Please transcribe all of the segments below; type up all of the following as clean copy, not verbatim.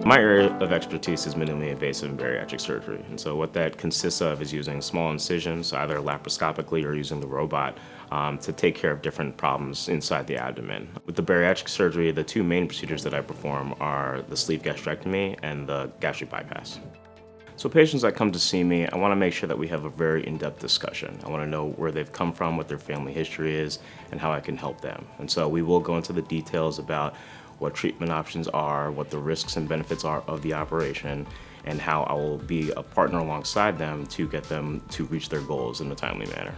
My area of expertise is minimally invasive and bariatric surgery. And so what that consists of is using small incisions, either laparoscopically or using the robot, to take care of different problems inside the abdomen. With the bariatric surgery, the two main procedures that I perform are the sleeve gastrectomy and the gastric bypass. So patients that come to see me, I want to make sure that we have a very in-depth discussion. I want to know where they've come from, what their family history is, and how I can help them. And so we will go into the details about what treatment options are, what the risks and benefits are of the operation, and how I will be a partner alongside them to get them to reach their goals in a timely manner.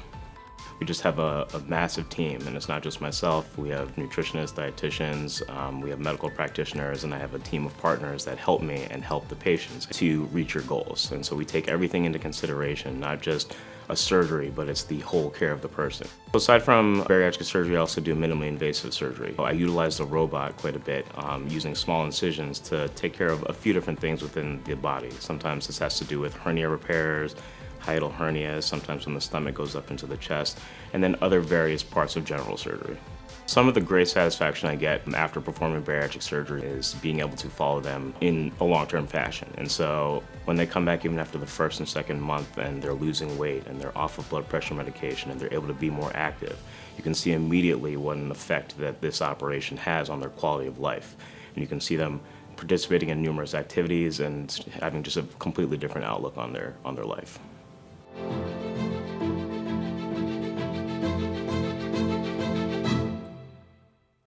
We just have a massive team, and it's not just myself. We have nutritionists, dietitians, we have medical practitioners, and I have a team of partners that help me and help the patients to reach your goals. And so we take everything into consideration, not just a surgery, but it's the whole care of the person. Aside from bariatric surgery, I also do minimally invasive surgery. I utilize the robot quite a bit, using small incisions to take care of a few different things within the body. Sometimes this has to do with hernia repairs, hiatal hernias, sometimes when the stomach goes up into the chest, and then other various parts of general surgery. Some of the great satisfaction I get after performing bariatric surgery is being able to follow them in a long-term fashion. And so when they come back even after the first and second month and they're losing weight and they're off of blood pressure medication and they're able to be more active, you can see immediately what an effect that this operation has on their quality of life. And you can see them participating in numerous activities and having just a completely different outlook on their life.